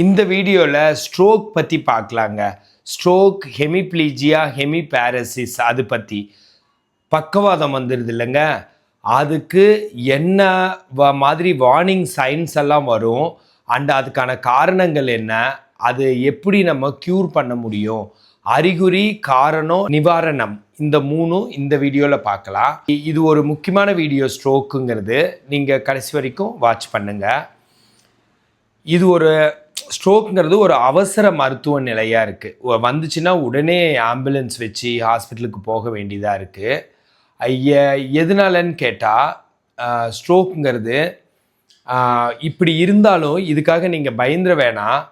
இந்த வீடியோவில் ஸ்ட்ரோக் பற்றி பார்க்கலாங்க. ஸ்ட்ரோக், ஹெமிப்ளீஜியா, ஹெமிபேரசிஸ் அது பற்றி. பக்கவாதம் வந்துடுது இல்லைங்க, அதுக்கு என்ன மாதிரி வார்னிங் சைன்ஸ் எல்லாம் வரும் அண்ட் அதுக்கான காரணங்கள் என்ன, அது எப்படி நம்ம க்யூர் பண்ண முடியும், அறிகுறி, காரணம், நிவாரணம், இந்த மூணும் இந்த வீடியோவில் பார்க்கலாம். இது ஒரு முக்கியமான வீடியோ ஸ்ட்ரோக்குங்கிறது. நீங்கள் கடைசி வரைக்கும் வாட்ச் பண்ணுங்கள். இது ஒரு ஸ்ட்ரோக்குங்கிறது ஒரு அவசர மருத்துவ நிலையாக இருக்குது. வந்துச்சுன்னா உடனே ஆம்புலன்ஸ் வச்சு ஹாஸ்பிட்டலுக்கு போக வேண்டியதாக இருக்குது. எதனாலன்னு கேட்டால், ஸ்ட்ரோக்குங்கிறது இப்படி இருந்தாலும் இதுக்காக நீங்கள் பயந்துட வேணாம்.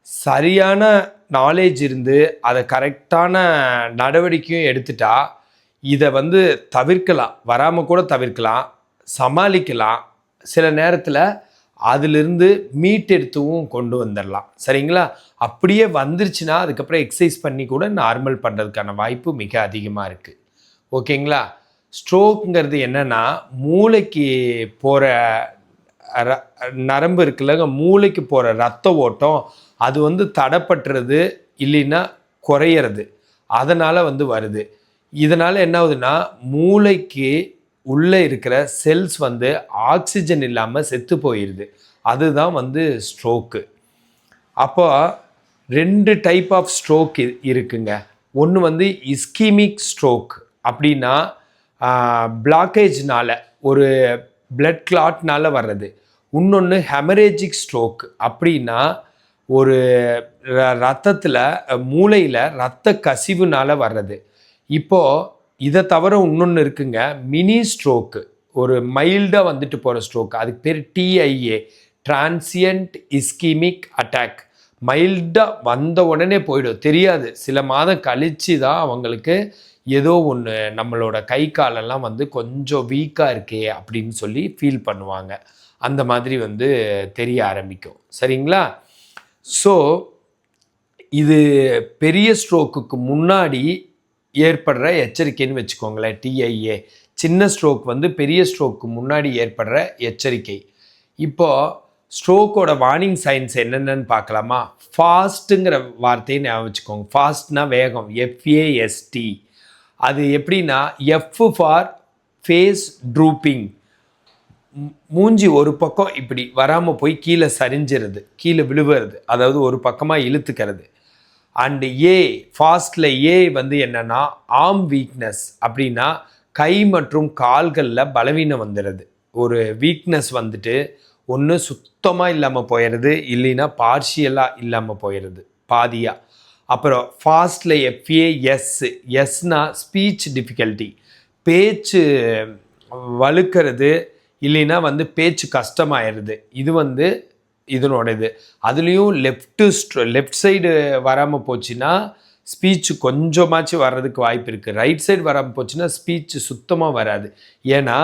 சரியான நாலேஜ் இருந்து அதை கரெக்டான நடவடிக்கையும் எடுத்துட்டா இதை தவிர்க்கலாம், வராமல் கூட தவிர்க்கலாம், சமாளிக்கலாம். சில நேரத்தில் அதிலிருந்து மீட்டெடுத்துவும் கொண்டு வந்துடலாம். சரிங்களா? அப்படியே வந்துருச்சுன்னா அதுக்கப்புறம் எக்ஸசைஸ் பண்ணி கூட நார்மல் பண்ணுறதுக்கான வாய்ப்பு மிக அதிகமாக இருக்குது. ஓகேங்களா? ஸ்ட்ரோக்குங்கிறது என்னென்னா, மூளைக்கு போகிற நரம்பு இருக்குல்லங்க, மூளைக்கு போகிற ரத்த ஓட்டம் அது தடைப்பட்டுறது இல்லைன்னா குறையிறது. அதனால் வருது. இதனால் என்ன ஆகுதுன்னா, மூளைக்கு உள்ளே இருக்கிற செல்ஸ் ஆக்சிஜன் இல்லாமல் செத்து போயிடுது. அதுதான் ஸ்ட்ரோக்கு. அப்போ 2 டைப் ஆஃப் ஸ்ட்ரோக் இருக்குங்க. ஒன்று இஸ்கீமிக் ஸ்ட்ரோக், அப்படின்னா பிளாக்கேஜ்னால, ஒரு பிளட் கிளாட்னால வர்றது. இன்னொன்று ஹெமரேஜிக் ஸ்ட்ரோக், அப்படின்னா ஒரு ரத்தத்தில், மூளையில் ரத்த கசிவுனால வர்றது. இப்போது இதை தவிர இன்னொன்று இருக்குங்க, மினி ஸ்ட்ரோக்கு, ஒரு மைல்டாக போகிற ஸ்ட்ரோக். அதுக்கு பேர் TIA, டிரான்சியன்ட் இஸ்கீமிக் அட்டாக். மைல்டாக வந்த உடனே போயிடும், தெரியாது. சில மாதம் கழித்து தான் அவங்களுக்கு ஏதோ ஒன்று, நம்மளோட கை காலெல்லாம் கொஞ்சம் வீக்காக இருக்கே அப்படின்னு சொல்லி ஃபீல் பண்ணுவாங்க. அந்த மாதிரி தெரிய ஆரம்பிக்கும். சரிங்களா? ஸோ இது பெரிய ஸ்ட்ரோக்குக்கு முன்னாடி ஏற்படுற எச்சரிக்கைன்னு வச்சுக்கோங்களேன். TIA சின்ன ஸ்ட்ரோக் பெரிய ஸ்ட்ரோக்கு முன்னாடி ஏற்படுற எச்சரிக்கை. இப்போது ஸ்ட்ரோக்கோட வார்னிங் சைன்ஸ் என்னென்னு பார்க்கலாமா? ஃபாஸ்ட்டுங்கிற வார்த்தையை ஞாபகம் வச்சுக்கோங்க. ஃபாஸ்ட்னா வேகம், FAST. அது எப்படின்னா, F ஃபார் ஃபேஸ் ட்ரூப்பிங், மூஞ்சி ஒரு பக்கம் இப்படி வராமல் போய் கீழே சரிஞ்சிருது, கீழே விழுவுறது, அதாவது ஒரு பக்கமாக இழுத்துக்கிறது. அண்டு ஃபாஸ்டில் என்னென்னா ஆர்ம் வீக்னஸ், அப்படின்னா கை மற்றும் கால்களில் பலவீனம் வந்துடுது. ஒரு வீக்னஸ் ஒன்று சுத்தமாக இல்லாமல் போயிடுது, இல்லைன்னா பார்ஷியலாக இல்லாமல் போயிடுது, பாதியாக. அப்புறம் ஃபாஸ்டில் FAS, எஸ்னா ஸ்பீச் டிஃபிகல்ட்டி, பேச்சு வழுக்கிறது, இல்லைன்னா பேச்சு கஷ்டமாயிருது. இது இதனோட இது. அதுலேயும் லெஃப்ட் சைடு வராமல் போச்சுன்னா ஸ்பீச்சு கொஞ்சமாச்சும் வர்றதுக்கு வாய்ப்பு இருக்குது. ரைட் சைடு வராமல் போச்சுன்னா ஸ்பீச்சு சுத்தமாக வராது. ஏன்னா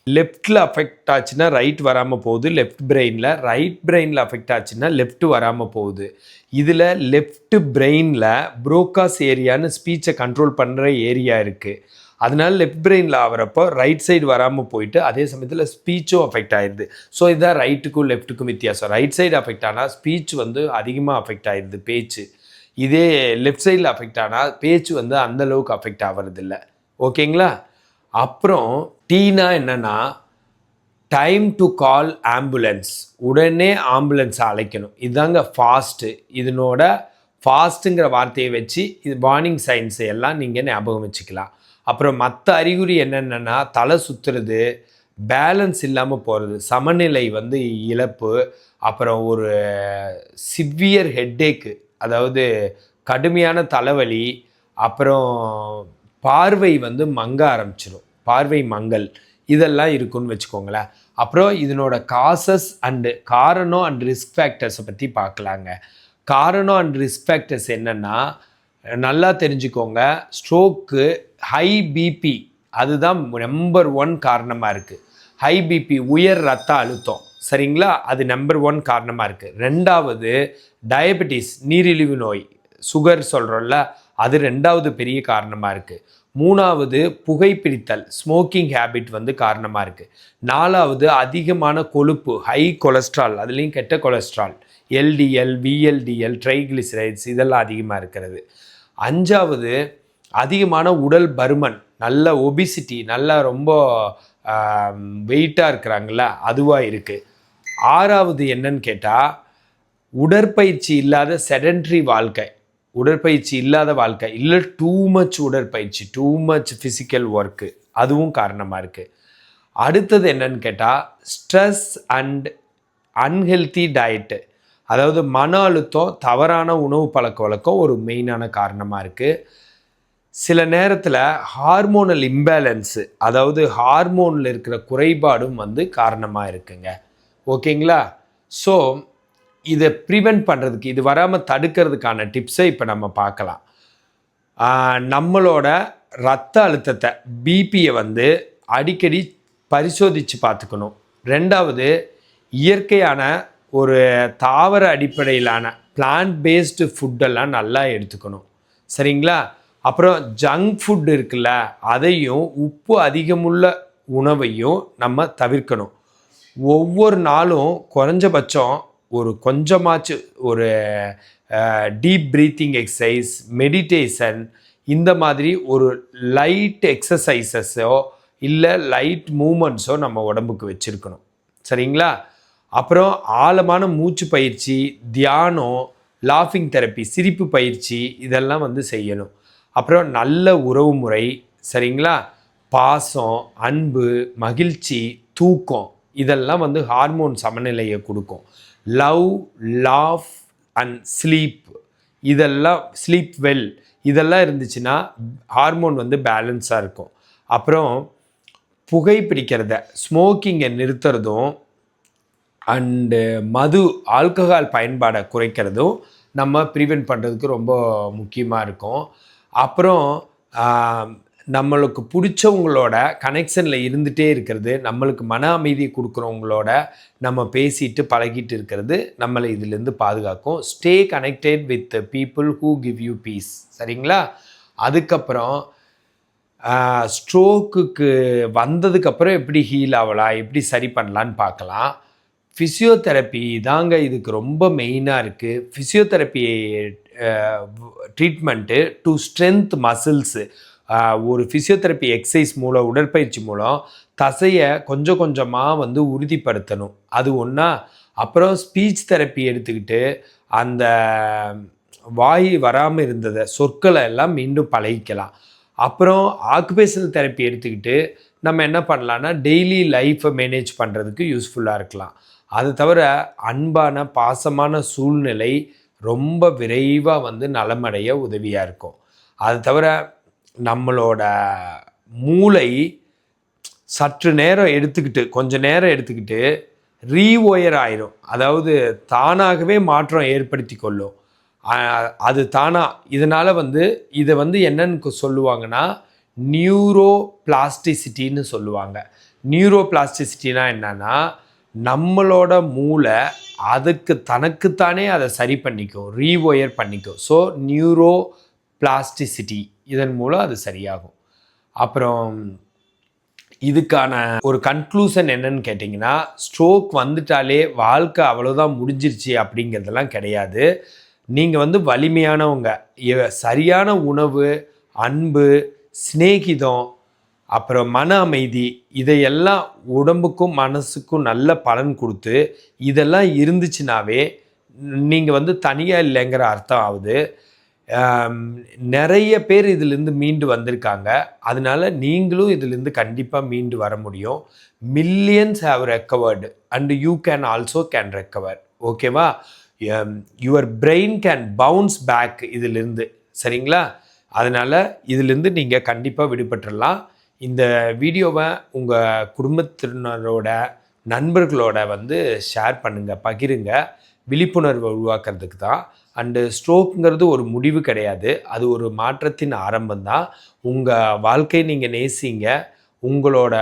லெஃப்டில் அஃபெக்ட் ஆச்சுன்னா ரைட் வராமல் போகுது லெஃப்ட் பிரெயினில், ரைட் பிரெயினில் அஃபெக்ட் ஆச்சுன்னா லெஃப்ட் வராமல் போகுது. இதில் லெஃப்ட் பிரெயினில் புரோக்காஸ் ஏரியான்னு ஸ்பீச்சை கண்ட்ரோல் பண்ணுற ஏரியா இருக்குது. அதனால லெஃப்ட் பிரெயினில் ஆகிறப்போ ரைட் சைடு வராமல் போயிட்டு அதே சமயத்தில் ஸ்பீச்சும் அஃபெக்ட் ஆயிடுது. ஸோ இதுதான் ரைட்டுக்கும் லெஃப்ட்டுக்கும் வித்தியாசம். ரைட் சைடு அஃபெக்ட் ஆனால் ஸ்பீச் அதிகமாக அஃபெக்ட் ஆயிடுது, பேச்சு. இதே லெஃப்ட் சைடில் அஃபெக்ட் ஆனால் பேச்சு அந்தளவுக்கு அஃபெக்ட் ஆகிறதில்ல. ஓகேங்களா? அப்புறம் டீனா என்னென்னா, டைம் டு கால் ஆம்புலன்ஸ், உடனே ஆம்புலன்ஸை அழைக்கணும். இதுதாங்க ஃபாஸ்ட்டு. இதனோட ஃபாஸ்ட்டுங்கிற வார்த்தையை வச்சு இது வார்னிங் சைன்ஸை எல்லாம் நீங்கள் ஞாபகம் வச்சுக்கலாம். அப்புறம் மற்ற அறிகுறி என்னென்னா, தலை சுற்றுறது, பேலன்ஸ் இல்லாமல் போகிறது, சமநிலை இழப்பு, அப்புறம் ஒரு சிவியர் ஹெட்டேக்கு, அதாவது கடுமையான தலைவலி, அப்புறம் பார்வை மங்க ஆரம்பிச்சிடும், பார்வை மங்கல், இதெல்லாம் இருக்குன்னு வச்சுக்கோங்களேன். அப்புறம் இதனோட காசஸ் அண்டு காரணம் அண்ட் ரிஸ்க் ஃபேக்டர்ஸை பற்றி பார்க்கலாங்க. காரணம் அண்ட் ரிஸ்க் ஃபேக்டர்ஸ் என்னென்னா, நல்லா தெரிஞ்சுக்கோங்க. ஸ்ட்ரோக்கு ஹை பிபி அதுதான் நம்பர் 1 காரணமாக இருக்குது. ஹை பிபி, உயர் ரத்த அழுத்தம், சரிங்களா? அது நம்பர் 1 காரணமாக இருக்குது. 2வது டயபெட்டிஸ், நீரிழிவு நோய், சுகர் சொல்கிறோம்ல, அது 2வது பெரிய காரணமாக இருக்குது. 3வது புகைப்பிடித்தல், ஸ்மோக்கிங் ஹேபிட் காரணமாக இருக்குது. 4வது அதிகமான கொழுப்பு, ஹை கொலஸ்ட்ரால், அதுலேயும் கெட்ட கொலஸ்ட்ரால், எல்டிஎல், விஎல்டிஎல், ட்ரைகிளிசரைட்ஸ் இதெல்லாம் அதிகமாக இருக்கிறது. 5வது அதிகமான உடல் பருமன், நல்ல ஒபிசிட்டி, நல்லா ரொம்ப வெயிட்டாக இருக்கிறாங்கள அதுவாக இருக்குது. 6வது என்னன்னு கேட்டால் உடற்பயிற்சி இல்லாத செடன்ட்ரி வாழ்க்கை, உடற்பயிற்சி இல்லாத வாழ்க்கை இல்லை டூ மச் உடற்பயிற்சி, டூ மச் ஃபிசிக்கல் ஒர்க்கு, அதுவும் காரணமாக இருக்குது. அடுத்தது என்னன்னு கேட்டால் ஸ்ட்ரெஸ் அண்ட் அன்ஹெல்தி டயட்டு, அதாவது மன அழுத்தம், தவறான உணவு பழக்க வழக்கம் ஒரு மெயினான காரணமாக இருக்குது. சில நேரத்தில் ஹார்மோனல் இம்பேலன்ஸு, அதாவது ஹார்மோனில் இருக்கிற குறைபாடும் வந்து காரணமாக இருக்குங்க. ஓகேங்களா? ஸோ இதை ப்ரிவெண்ட் பண்ணுறதுக்கு, இது வராமல் தடுக்கிறதுக்கான டிப்ஸை இப்போ நம்ம பார்க்கலாம். நம்மளோட இரத்த அழுத்தத்தை, பிபியை வந்து அடிக்கடி பரிசோதித்து பார்த்துக்கணும். 2வது இயற்கையான ஒரு தாவர அடிப்படையிலான பிளான்ட் பேஸ்டு ஃபுட்டெல்லாம் நல்லா எடுத்துக்கணும். சரிங்களா? அப்புறம் ஜங்க் ஃபுட் இருக்குல்ல, அதையும் உப்பு அதிகமுள்ள உணவையும் நம்ம தவிர்க்கணும். ஒவ்வொரு நாளும் குறைஞ்சபட்சம் ஒரு கொஞ்சமாச்சு ஒரு டீப் ப்ரீத்திங் எக்ஸசைஸ், மெடிடேஷன், இந்த மாதிரி ஒரு லைட் எக்ஸசைசஸோ இல்லை லைட் மூமெண்ட்ஸோ நம்ம உடம்புக்கு வச்சுருக்கணும். சரிங்களா? அப்புறம் ஆழமான மூச்சு பயிற்சி, தியானம், லாஃபிங் தெரப்பி, சிரிப்பு பயிற்சி இதெல்லாம் வந்து செய்யணும். அப்புறம் நல்ல உறவு முறை, சரிங்களா, பாசம், அன்பு, மகிழ்ச்சி, தூக்கம் இதெல்லாம் வந்து ஹார்மோன் சமநிலையை கொடுக்கும். லவ், லாஃப் அண்ட் ஸ்லீப், இதெல்லாம் ஸ்லீப் வெல் இதெல்லாம் இருந்துச்சுன்னா ஹார்மோன் வந்து பேலன்ஸாக இருக்கும். அப்புறம் புகைப்பிடிக்கிறத, ஸ்மோக்கிங்கை நிறுத்துறதும் அண்டு மது, ஆல்கஹால் பயன்பாடை குறைக்கிறதும் நம்ம ப்ரிவென்ட் பண்ணுறதுக்கு ரொம்ப முக்கியமாக இருக்கும். அப்புறம் நம்மளுக்கு பிடிச்சவங்களோட கனெக்ஷனில் இருந்துகிட்டே இருக்கிறது, நம்மளுக்கு மன அமைதியை கொடுக்குறவங்களோட நம்ம பேசிட்டு பழகிட்டு இருக்கிறது நம்மளை இதிலேருந்து பாதுகாக்கும். Stay connected with people who give you piece. சரிங்களா? அதுக்கப்புறம் ஸ்ட்ரோக்குக்கு வந்ததுக்கப்புறம் எப்படி ஹீல் ஆகலாம், எப்படி சரி பண்ணலான்னு பார்க்கலாம். ஃபிசியோதெரப்பி தாங்க இதுக்கு ரொம்ப மெயினாக இருக்குது. Physiotherapy treatment to strength muscles, ஒரு ஃபிசியோதெரப்பி எக்ஸசைஸ் மூலம், உடற்பயிற்சி மூலம் தசையை கொஞ்சம் கொஞ்சமாக வந்து உறுதிப்படுத்தணும். அது ஒன்றா. அப்புறம் ஸ்பீச் தெரப்பி எடுத்துக்கிட்டு அந்த வாய் வராமல் இருந்ததை, சொற்களை எல்லாம் மீண்டும் பழகிக்கலாம். அப்புறம் ஆக்குபேஷனல் தெரப்பி எடுத்துக்கிட்டு நம்ம என்ன பண்ணலான்னா டெய்லி லைஃப்பை மேனேஜ் பண்ணுறதுக்கு யூஸ்ஃபுல்லாக இருக்கலாம். அது தவிர அன்பான பாசமான சூழ்நிலை ரொம்ப விரைவாக வந்து நலமடைய உதவியாக இருக்கும். அது தவிர நம்மளோட மூளை சற்று நேரம் எடுத்துக்கிட்டு, கொஞ்சம் நேரம் எடுத்துக்கிட்டு ரீஒயர் ஆயிரும், அதாவது தானாகவே மாற்றம் ஏற்படுத்தி கொள்ளும். அது தானாக. இதனால் வந்து இதை வந்து என்னன்னு சொல்லுவாங்கன்னா நியூரோ பிளாஸ்டிசிட்டின்னு சொல்லுவாங்க. நியூரோ பிளாஸ்டிசிட்டினா என்னன்னா நம்மளோட மூளை அதுக்கு தனக்குத்தானே அதை சரி பண்ணிக்கும், ரீஒயர் பண்ணிக்கும். ஸோ நியூரோ பிளாஸ்டிசிட்டி, இதன் மூலம் அது சரியாகும். அப்புறம் இதுக்கான ஒரு கன்க்ளூஷன் என்னன்னு கேட்டிங்கன்னா, ஸ்ட்ரோக் வந்துட்டாலே வாழ்க்கை அவ்வளோதான் முடிஞ்சிருச்சு அப்படிங்கிறதெல்லாம் கிடையாது. நீங்கள் வந்து வலிமையானவங்க. சரியான உணவு, அன்பு, சிநேகிதம், அப்புறம் மன அமைதி, இதையெல்லாம் உடம்புக்கும் மனசுக்கும் நல்ல பலன் கொடுத்து இதெல்லாம் இருந்துச்சுனாவே நீங்கள் வந்து தனியாக இல்லைங்கிற அர்த்தம் ஆகுது. நிறைய பேர் இதிலேருந்து மீண்டு வந்திருக்காங்க. அதனால நீங்களும் இதிலேருந்து கண்டிப்பாக மீண்டு வர முடியும். Millions have recovered and you can also can recover. ஓகேவா? Your brain can bounce back இதிலிருந்து. சரிங்களா? அதனால் இதிலிருந்து நீங்கள் கண்டிப்பாக விடுபட்டுடலாம். இந்த வீடியோவை உங்கள் குடும்பத்தினரோட, நண்பர்களோட வந்து ஷேர் பண்ணுங்கள், பகிருங்க. விழிப்புணர்வை உருவாக்குறதுக்கு தான். அண்டு ஸ்ட்ரோக்குங்கிறது ஒரு முடிவு கிடையாது, அது ஒரு மாற்றத்தின் ஆரம்பம்தான். உங்கள் வாழ்க்கையை நீங்கள் நேசிங்க. உங்களோட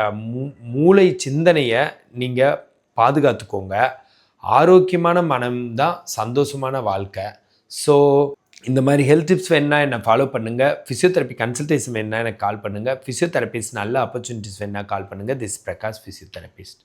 மூளை சிந்தனையை நீங்கள் பாதுகாத்துக்கோங்க. ஆரோக்கியமான மனம்தான் சந்தோஷமான வாழ்க்கை. ஸோ இந்த மாதிரி ஹெல்த் டிப்ஸ் வேணுன்னா என்னை ஃபாலோ பண்ணுங்கள். ஃபிசியோதெரப்பி கன்சல்டேஷன் வேணுன்னா எனக்கு கால் பண்ணுங்கள். ஃபிசியோதெரபிஸ்ட் நல்ல ஆப்பர்ச்சுனிட்டிஸ் வேணுன்னா கால் பண்ணுங்கள். This Prakash physiotherapist.